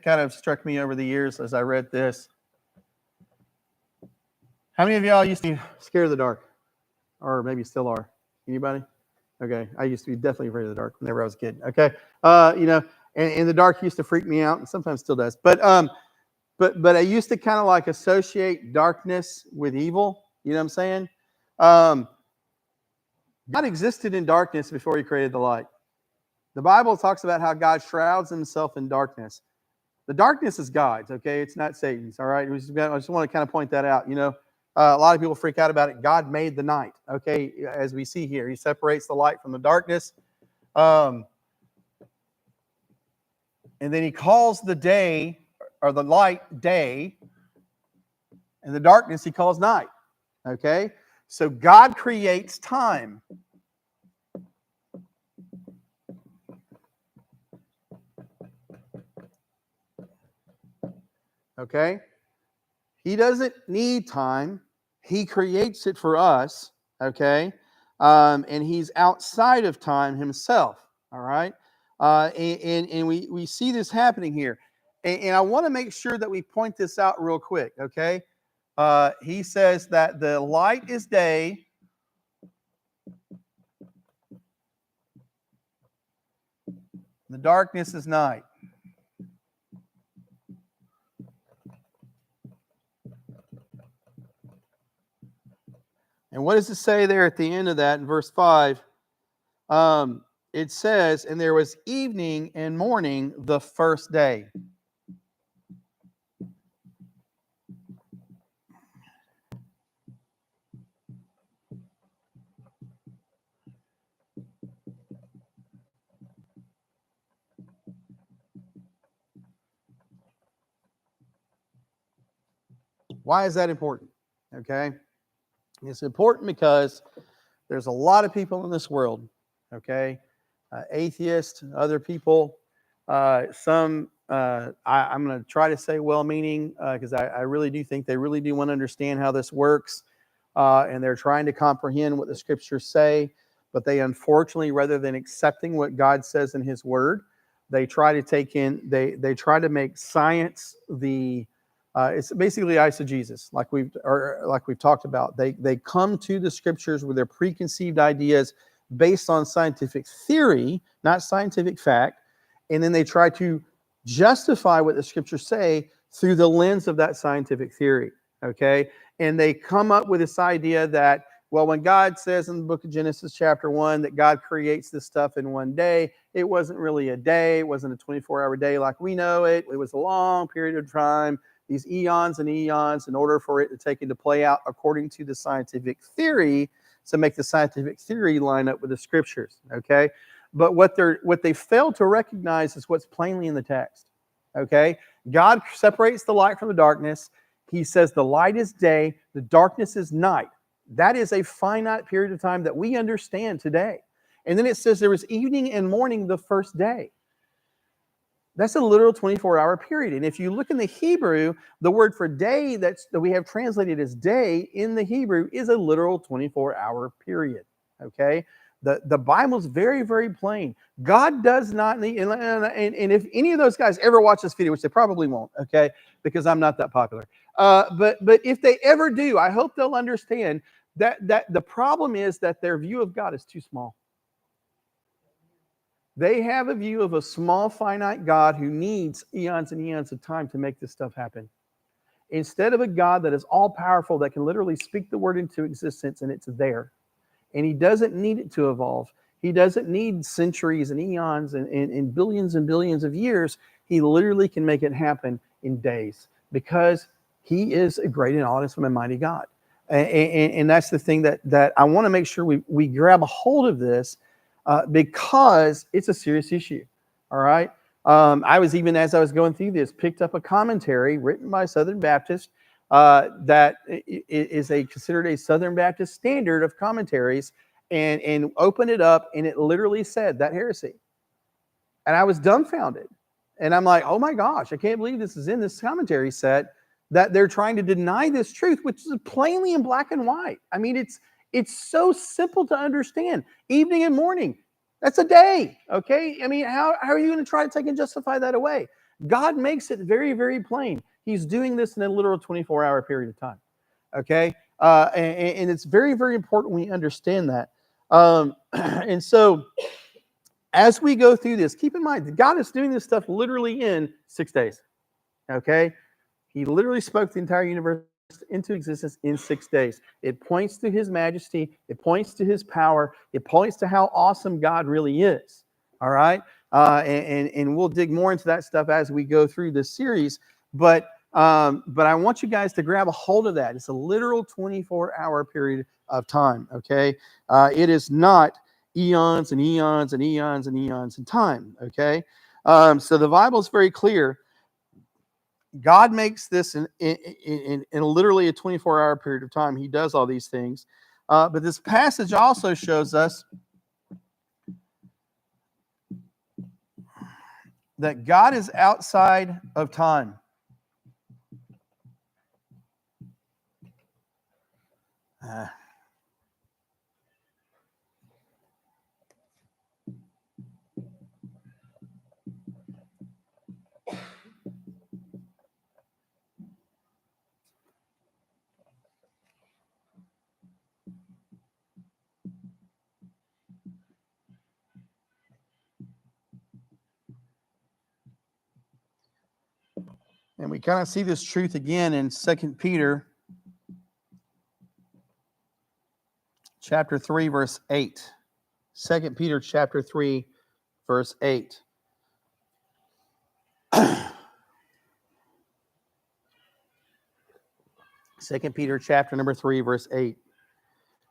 kind of struck me over the years as I read this. How many of y'all used to be scared of the dark? Or maybe still are? Anybody? Okay. I used to be definitely afraid of the dark whenever I was a kid. Okay. And the dark used to freak me out, and sometimes still does. But I used to kind of like associate darkness with evil. You know what I'm saying? God existed in darkness before he created the light. The Bible talks about how God shrouds himself in darkness. The darkness is God's, okay? It's not Satan's, all right? I just want to kind of point that out. A lot of people freak out about it. God made the night, okay? As we see here, he separates the light from the darkness. And then he calls the day, or the light, day, and the darkness he calls night, okay? So God creates time. Okay? He doesn't need time. He creates it for us, okay? And he's outside of time himself, all right? And we see this happening here. And I want to make sure that we point this out real quick, okay? He says that the light is day, the darkness is night. And what does it say there at the end of that in verse 5? It says, and there was evening and morning the first day. Why is that important? Okay. It's important because there's a lot of people in this world, okay, atheists, other people, I'm going to try to say well-meaning because I really do think they really do want to understand how this works, and they're trying to comprehend what the scriptures say, but they unfortunately, rather than accepting what God says in his word, they try to take in, they try to make science it's basically eisegesis, like we've talked about. They come to the scriptures with their preconceived ideas based on scientific theory, not scientific fact, and then they try to justify what the scriptures say through the lens of that scientific theory. Okay, and they come up with this idea that, well, when God says in the book of Genesis chapter 1 that God creates this stuff in one day, it wasn't really a day. It wasn't a 24-hour day like we know it. It was a long period of time. These eons and eons, in order for it to take into play out according to the scientific theory, to make the scientific theory line up with the scriptures, okay? But what they fail to recognize is what's plainly in the text, okay? God separates the light from the darkness. He says the light is day, the darkness is night. That is a finite period of time that we understand today. And then it says there was evening and morning the first day. That's a literal 24-hour period. And if you look in the Hebrew, the word for day that we have translated as day in the Hebrew is a literal 24-hour period. Okay? The Bible's very, very plain. God does not need, and if any of those guys ever watch this video, which they probably won't, okay, because I'm not that popular. But if they ever do, I hope they'll understand that the problem is that their view of God is too small. They have a view of a small, finite God who needs eons and eons of time to make this stuff happen. Instead of a God that is all-powerful, that can literally speak the word into existence and it's there. And he doesn't need it to evolve. He doesn't need centuries and eons and billions of years. He literally can make it happen in days because he is a great and awesome and mighty God. And that's the thing that I want to make sure we grab a hold of this, because it's a serious issue. All right. I was, even as I was going through this, picked up a commentary written by Southern Baptist that is considered a Southern Baptist standard of commentaries, and opened it up, and it literally said that heresy. And I was dumbfounded. And I'm like, oh my gosh, I can't believe this is in this commentary set, that they're trying to deny this truth, which is plainly in black and white. I mean, it's so simple to understand. Evening and morning, that's a day, okay? I mean, how are you going to try to take and justify that away? God makes it very, very plain. He's doing this in a literal 24-hour period of time. Okay? And it's very, very important we understand that. And so as we go through this, keep in mind that God is doing this stuff literally in 6 days. Okay? He literally spoke the entire universe into existence in 6 days. It points to his majesty. It points to his power. It points to how awesome God really is. All right? And we'll dig more into that stuff as we go through this series. But I want you guys to grab a hold of that. It's a literal 24-hour period of time. Okay? It is not eons and eons and eons and eons in time. Okay? So the Bible is very clear. God makes this in literally a 24-hour period of time. He does all these things. But this passage also shows us that God is outside of time. And we kind of see this truth again in 2 Peter chapter 3, verse 8. 2 Peter chapter 3, verse 8. 2 Peter chapter number 3, verse 8. It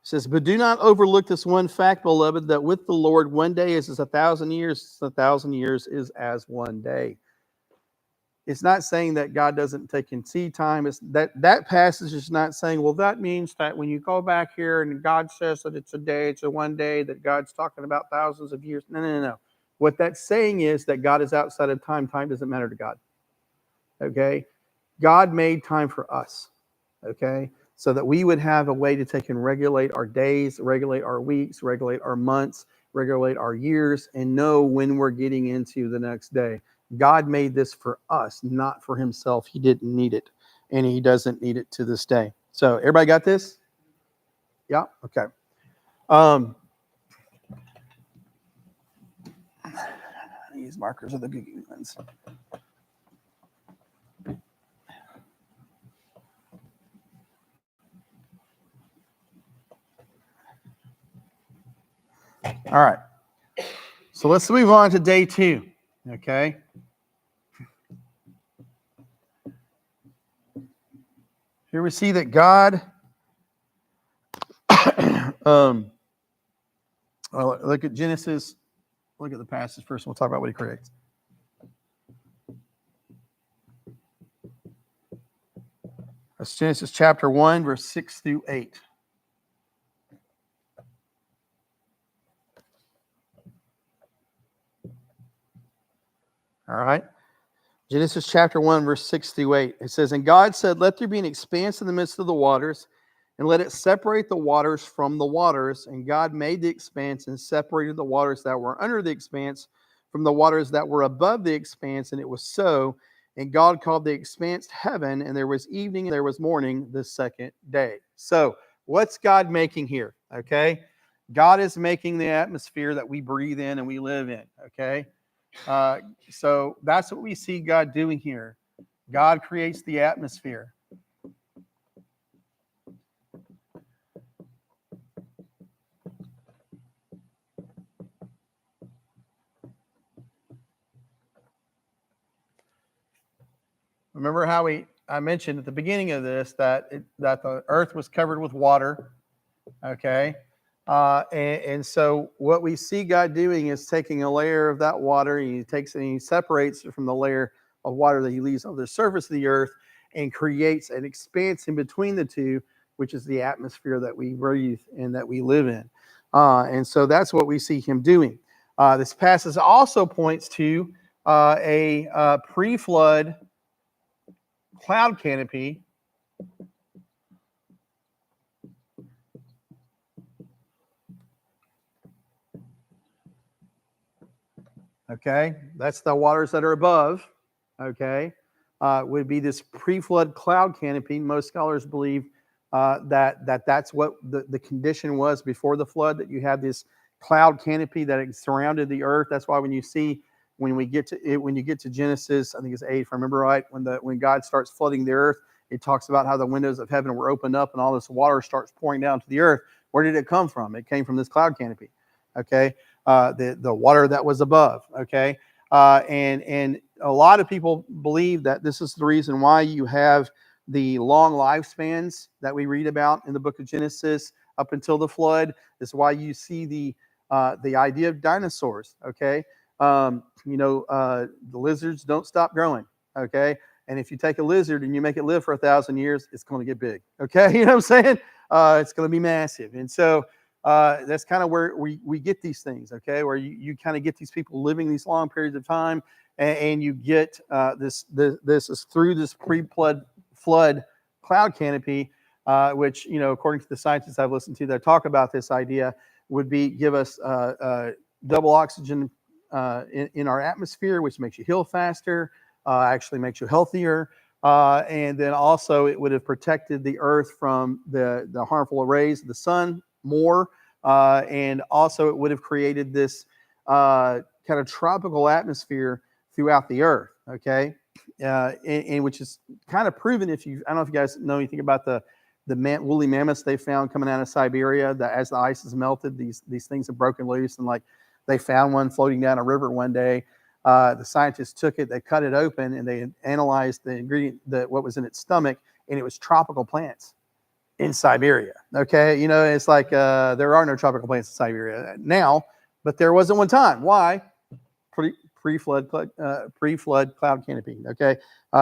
says, but do not overlook this one fact, beloved, that with the Lord 1 day is as 1,000 years, 1,000 years is as 1 day. It's not saying that God doesn't take and see time. It's that passage is not saying, well, that means that when you go back here and God says that it's a day, it's a 1 day, that God's talking about thousands of years. No. What that's saying is that God is outside of time. Time doesn't matter to God. Okay? God made time for us. Okay? So that we would have a way to take and regulate our days, regulate our weeks, regulate our months, regulate our years, and know when we're getting into the next day. God made this for us, not for himself. He didn't need it, and he doesn't need it to this day. So everybody got this? Yeah? Okay. These markers are the good ones. All right. So let's move on to day 2. Okay. Here we see that God, look at Genesis. Look at the passage first. We'll talk about what he creates. That's Genesis chapter 1, verse 6 through 8. All right. Genesis chapter 1, verse 6 through 8. It says, and God said, let there be an expanse in the midst of the waters, and let it separate the waters from the waters. And God made the expanse and separated the waters that were under the expanse from the waters that were above the expanse. And it was so. And God called the expanse heaven, and there was evening and there was morning the second day. So what's God making here? Okay. God is making the atmosphere that we breathe in and we live in. Okay. So that's what we see God doing here. God creates the atmosphere. Remember how I mentioned at the beginning of this that the earth was covered with water. Okay. And so what we see God doing is taking a layer of that water, and he takes and he separates it from the layer of water that he leaves on the surface of the earth and creates an expanse in between the two, which is the atmosphere that we breathe and that we live in. And so that's what we see him doing. This passage also points to a pre-flood cloud canopy okay, that's the waters that are above. okay, would be this pre-flood cloud canopy. Most scholars believe that's what the condition was before the flood, that you had this cloud canopy that surrounded the earth. That's why when you get to Genesis, I think it's 8, if I remember right, when God starts flooding the earth, it talks about how the windows of heaven were opened up and all this water starts pouring down to the earth. Where did it come from? It came from this cloud canopy. Okay, the water that was above. Okay, and a lot of people believe that this is the reason why you have the long lifespans that we read about in the book of Genesis up until the flood. This is why you see the idea of dinosaurs. Okay, the lizards don't stop growing. Okay, and if you take a lizard and you make it live for 1,000 years, it's going to get big. Okay, you know what I'm saying? It's going to be massive, and so that's kind of where we get these things. Okay, where you kind of get these people living these long periods of time, and you get this is through this flood cloud canopy, which, according to the scientists I've listened to that talk about this idea, would give us double oxygen in our atmosphere, which makes you heal faster, actually makes you healthier. And then also it would have protected the earth from the harmful rays of the sun more. And also it would have created this kind of tropical atmosphere throughout the earth. Okay. And which is kind of proven I don't know if you guys know anything about the woolly mammoths they found coming out of Siberia, that as the ice has melted, these things have broken loose, and like they found one floating down a river one day. The scientists took it, they cut it open, and they analyzed the ingredient, what was in its stomach, and it was tropical plants in Siberia. Okay, it's like there are no tropical plants in Siberia now, but there wasn't one time. Why? Pre-flood cloud canopy. Okay,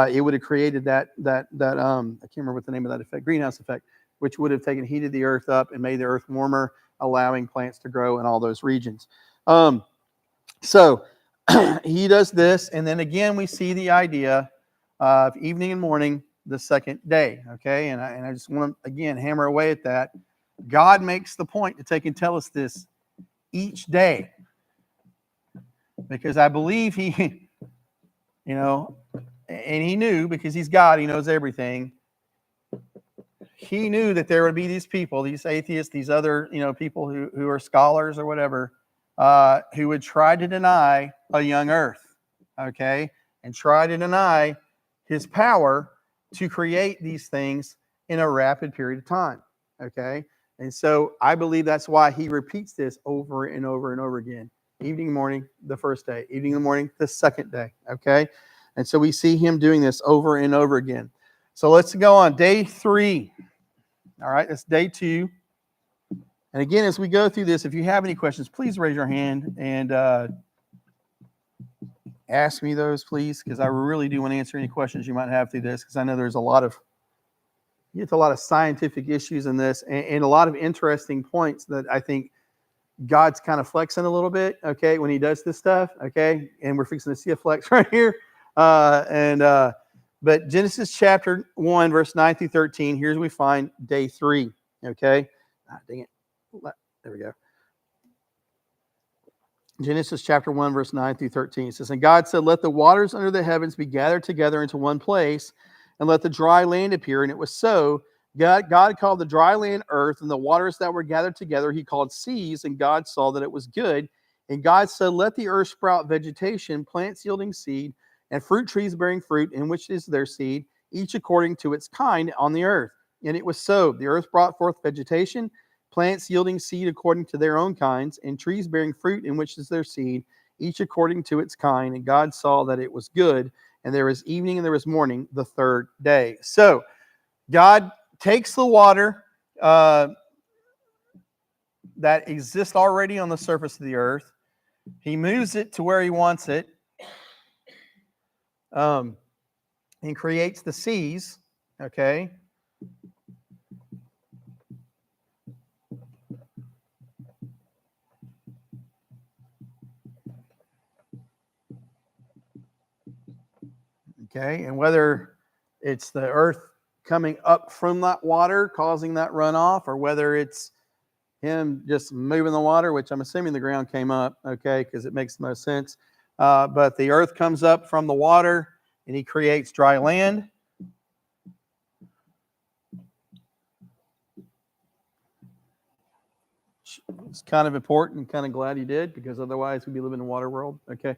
it would have created that I can't remember what the name of that effect, greenhouse effect, which would have heated the earth up and made the earth warmer, allowing plants to grow in all those regions. So he does this, and then again we see the idea of evening and morning, the second day. Okay, and I just want to again hammer away at that. God makes the point to take and tell us this each day, because I believe he, and he knew, because he's God, he knows everything. He knew that there would be these people, these atheists, these other, people who are scholars or whatever, who would try to deny a young earth, okay, and try to deny his power to create these things in a rapid period of time, okay? And so I believe that's why he repeats this over and over and over again. Evening and morning, the first day. Evening and morning, the second day, okay? And so we see him doing this over and over again. So let's go on. Day 3. All right, that's day 2. And again, as we go through this, if you have any questions, please raise your hand and ask me those, please, because I really do want to answer any questions you might have through this, because I know there's a lot of scientific issues in this, and a lot of interesting points that I think God's kind of flexing a little bit, okay, when he does this stuff, okay, and we're fixing to see a flex right here. But Genesis chapter 1, verse 9 through 13, here's we find day 3, okay? Dang it. There we go. Genesis chapter 1, verse 9 through 13. It says, "And God said, let the waters under the heavens be gathered together into one place, and let the dry land appear. And it was so. God called the dry land earth, and the waters that were gathered together he called seas, and God saw that it was good. And God said, let the earth sprout vegetation, plants yielding seed, and fruit trees bearing fruit, in which is their seed, each according to its kind on the earth. And it was so. The earth brought forth vegetation, plants yielding seed according to their own kinds, and trees bearing fruit, in which is their seed, each according to its kind. And God saw that it was good. And there was evening and there was morning, the third day." So God takes the water that exists already on the surface of the earth. He moves it to where he wants it, and creates the seas, okay? Okay, and whether it's the earth coming up from that water causing that runoff, or whether it's him just moving the water, which I'm assuming the ground came up, okay, because it makes the most sense. But the earth comes up from the water, and he creates dry land. It's kind of important. Kind of glad he did, because otherwise we'd be living in a water world. Okay,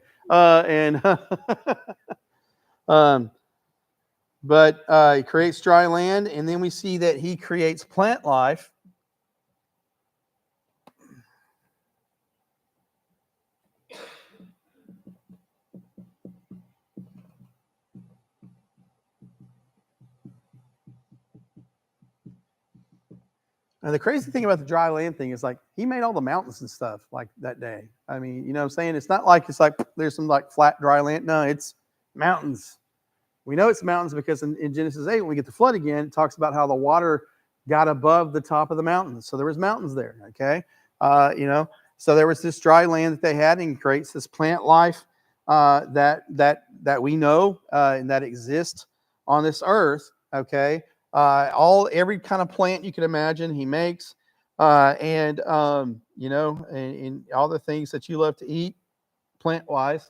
but he creates dry land, and then we see that he creates plant life. And the crazy thing about the dry land thing is, like, he made all the mountains and stuff like that day. I mean, you know what I'm saying? It's not like there's some like flat dry land. No, it's mountains. We know it's mountains because in Genesis 8, when we get the flood again, it talks about how the water got above the top of the mountains. So there was mountains there, okay? So there was this dry land that they had, and he creates this plant life that we know and that exists on this earth, okay? Every kind of plant you can imagine he makes, and all the things that you love to eat, plant-wise,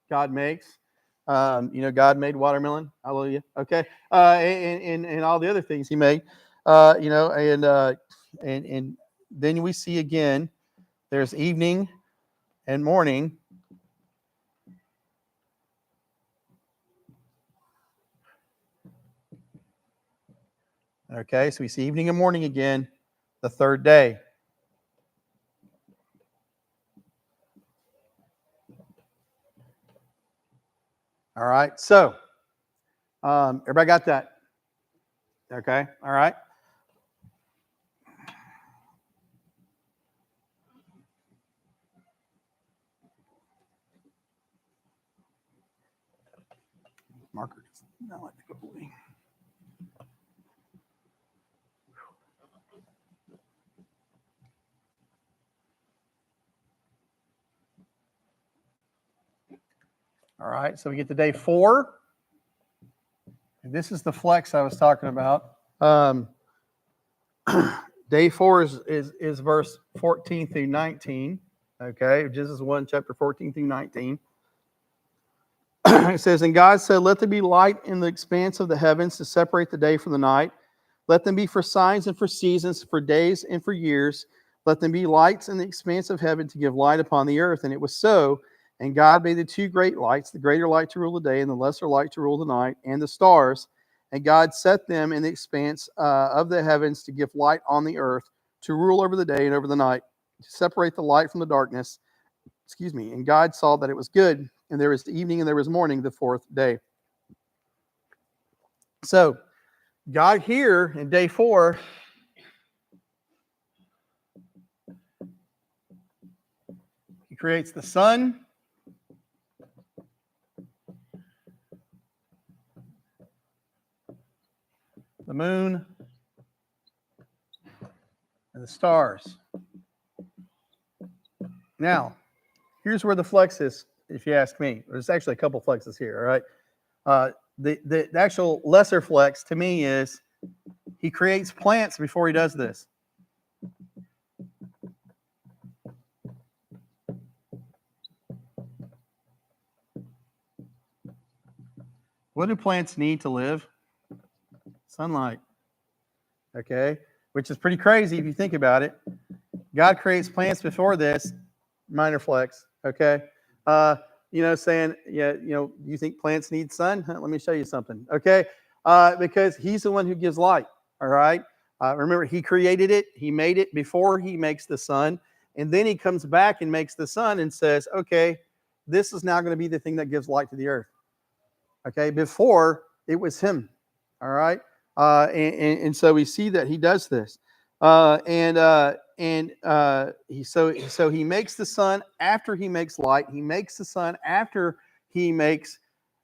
God makes. God made watermelon. Hallelujah. Okay. And all the other things he made. And then we see again, there's evening and morning. Okay, so we see evening and morning again, the third day. All right, so everybody got that? Okay, all right. Marker does not like to go away. All right, so we get to day 4. And this is the flex I was talking about. Day 4 is verse 14 through 19. Okay, Genesis 1, chapter 14 through 19. It says, "And God said, let there be light in the expanse of the heavens to separate the day from the night. Let them be for signs and for seasons, for days and for years. Let them be lights in the expanse of heaven to give light upon the earth. And it was so. And God made the 2 great lights, the greater light to rule the day and the lesser light to rule the night, and the stars. And God set them in the expanse of the heavens to give light on the earth, to rule over the day and over the night, to separate the light from the darkness." And God saw that it was good. And there was the evening and there was morning, the 4th day. So God here in day 4, he creates the sun, the moon, and the stars. Now, here's where the flex is, if you ask me. There's actually a couple flexes here, all right? The actual lesser flex to me is he creates plants before he does this. What do plants need to live? Sunlight. Okay? Which is pretty crazy if you think about it. God creates plants before this, minor flex. Okay? Saying, you think plants need sun? Let me show you something. Okay? Because he's the one who gives light. All right? Remember, he created it. He made it before he makes the sun. And then he comes back and makes the sun and says, okay, this is now going to be the thing that gives light to the earth. Okay? Before, it was him. All right? And so we see that he does this. So he makes the sun after he makes light. He makes the sun after he makes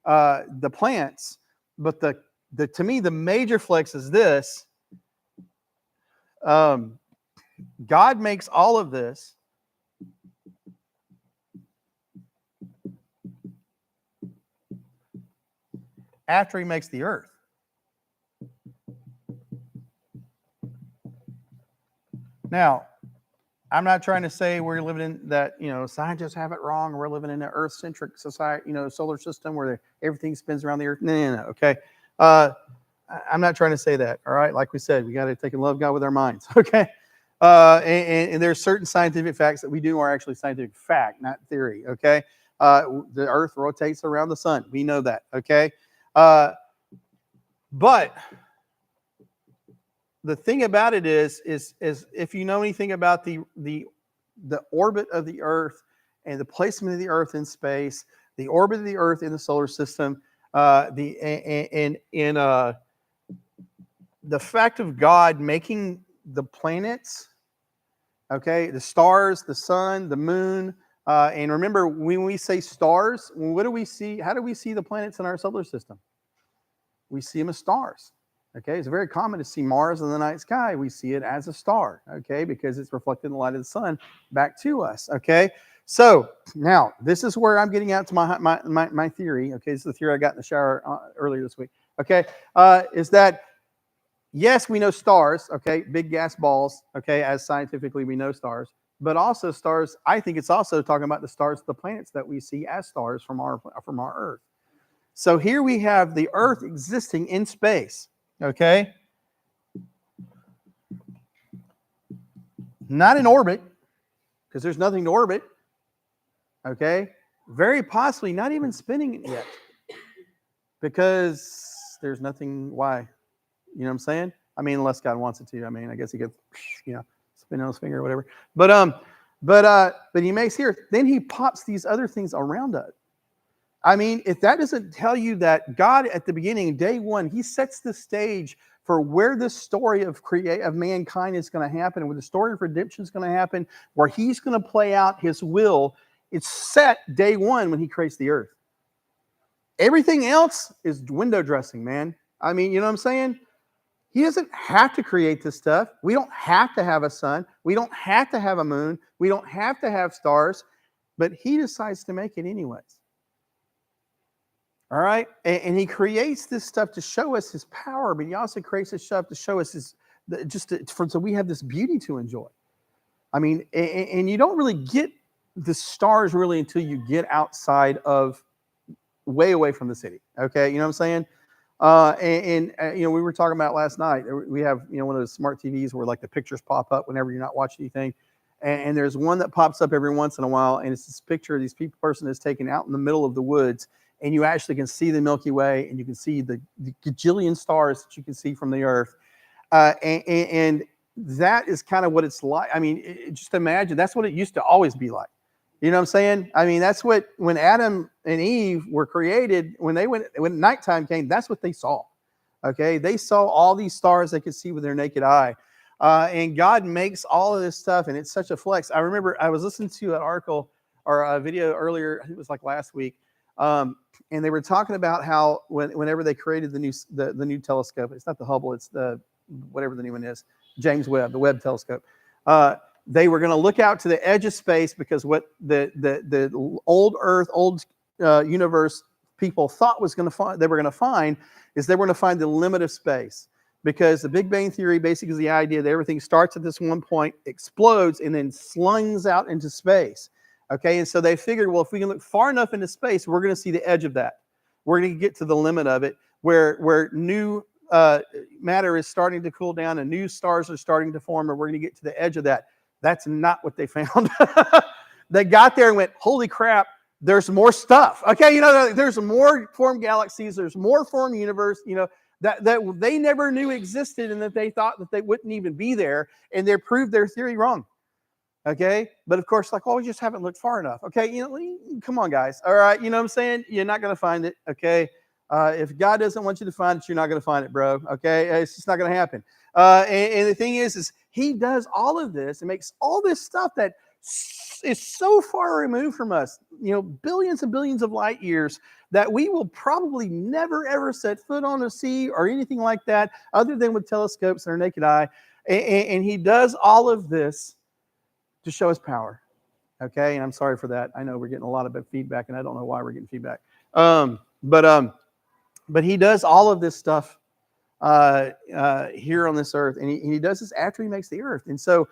the plants. But to me, the major flex is this. God makes all of this after he makes the earth. Now, I'm not trying to say we're living in that, scientists have it wrong. We're living in an Earth-centric society, solar system where everything spins around the Earth. No. Okay. I'm not trying to say that. All right. Like we said, we got to take and love God with our minds. Okay. And there's certain scientific facts that we do are actually scientific fact, not theory. Okay. The Earth rotates around the sun. We know that. Okay. But the thing about it is if you know anything about the orbit of the Earth and the placement of the Earth in space, the orbit of the Earth in the solar system, the fact of God making the planets, okay, the stars, the sun, the moon, and remember when we say stars, what do we see? How do we see the planets in our solar system? We see them as stars. Okay, it's very common to see Mars in the night sky. We see it as a star, okay, because it's reflecting the light of the sun back to us, okay? So now this is where I'm getting out to my theory, okay? This is the theory I got in the shower earlier this week, okay? Is that, yes, we know stars, okay, big gas balls, okay, as scientifically we know stars, but also stars, I think it's also talking about the stars, the planets that we see as stars from our Earth. So here we have the Earth existing in space. Okay, not in orbit, because there's nothing to orbit. Okay, very possibly not even spinning it yet, because there's nothing. Why? You know what I'm saying? I mean, unless God wants it to. I mean, I guess he could, spin on his finger or whatever. But he makes here. Then he pops these other things around us. I mean, if that doesn't tell you that God at the beginning, day one, he sets the stage for where this story of mankind is going to happen, and where the story of redemption is going to happen, where he's going to play out his will, it's set day one when he creates the earth. Everything else is window dressing, man. I mean, you know what I'm saying? He doesn't have to create this stuff. We don't have to have a sun. We don't have to have a moon. We don't have to have stars, but he decides to make it anyways. All right, and he creates this stuff to show us his power, but he also creates this stuff to show us so we have this beauty to enjoy. I mean, and you don't really get the stars really until you get outside of way away from the city. Okay, you know what I'm saying? We were talking about last night. We have one of those smart TVs where like the pictures pop up whenever you're not watching anything, and there's one that pops up every once in a while, and it's this picture of this person is taken out in the middle of the woods. And you actually can see the Milky Way, and you can see the gajillion stars that you can see from the Earth. And that is kind of what it's like. I mean, just imagine, that's what it used to always be like. You know what I'm saying? I mean, that's what, when Adam and Eve were created, when nighttime came, that's what they saw. Okay? They saw all these stars they could see with their naked eye. And God makes all of this stuff, and it's such a flex. I remember I was listening to an article or a video earlier, I think it was like last week, and they were talking about how whenever they created the new telescope, it's not the Hubble, it's the whatever the new one is, James Webb, the Webb telescope. They were going to look out to the edge of space, because what the old Earth, universe people thought they were going to find the limit of space, because the Big Bang Theory basically is the idea that everything starts at this one point, explodes, and then slings out into space. Okay, and so they figured, well, if we can look far enough into space, we're going to see the edge of that. We're going to get to the limit of it, where new matter is starting to cool down and new stars are starting to form, and we're going to get to the edge of that. That's not what they found. They got there and went, holy crap, there's more stuff. Okay, there's more formed galaxies, there's more formed universe, that they never knew existed, and that they thought that they wouldn't even be there, and they proved their theory wrong. Okay, but of course, like, we just haven't looked far enough. Okay, come on, guys. All right, you know what I'm saying? You're not going to find it. Okay, if God doesn't want you to find it, you're not going to find it, bro. Okay, it's just not going to happen. And the thing is he does all of this and makes all this stuff that is so far removed from us, billions and billions of light years, that we will probably never ever set foot on a sea or anything like that, other than with telescopes and our naked eye. And he does all of this to show his power. Okay, and I'm sorry for that. I know we're getting a lot of feedback, and I don't know why we're getting feedback. But he does all of this stuff here on this earth, and he does this after he makes the earth. And so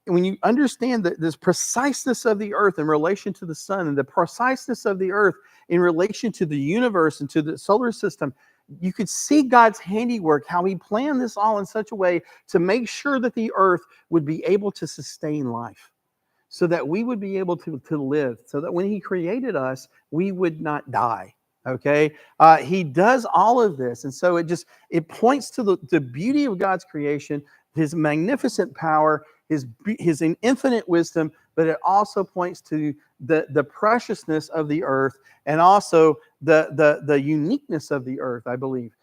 when you understand this preciseness of the earth in relation to the sun, and the preciseness of the earth in relation to the universe and to the solar system, you could see God's handiwork, how he planned this all in such a way to make sure that the earth would be able to sustain life, so that we would be able to live, so that when he created us, we would not die. Okay, he does all of this, and so it points to the beauty of God's creation, his magnificent power, his infinite wisdom, but it also points to the preciousness of the earth, and also the uniqueness of the earth, I believe,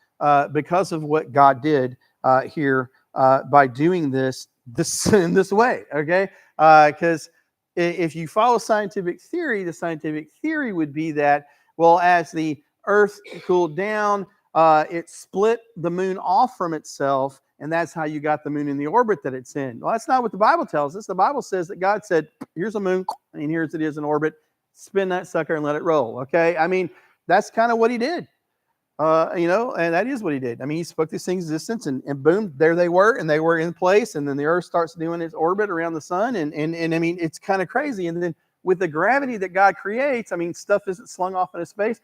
because of what God did here by doing this in this way. Okay, because if you follow scientific theory, the scientific theory would be that, well, as the earth cooled down, it split the moon off from itself, and that's how you got the moon in the orbit that it's in. Well, that's not what the Bible tells us. The Bible says that God said, here's a moon, and here's it is in orbit. Spin that sucker and let it roll. Okay? I mean, that's kind of what he did. And that is what he did. I mean, he spoke these things existence, and boom, there they were, and they were in place, and then the earth starts doing its orbit around the sun, and I mean, it's kind of crazy. And then with the gravity that God creates, I mean, stuff isn't slung off into space.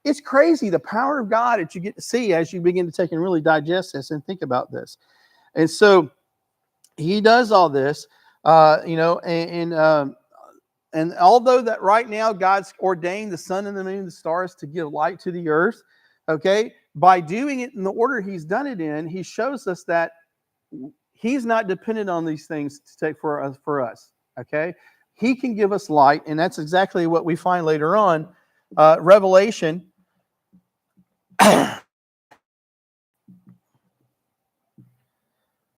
It's crazy, the power of God that you get to see as you begin to take and really digest this and think about this. And so he does all this, and although that right now God's ordained the sun and the moon, the stars to give light to the earth, okay, by doing it in the order he's done it in, he shows us that he's not dependent on these things to take for us, okay? He can give us light, and that's exactly what we find later on. Revelation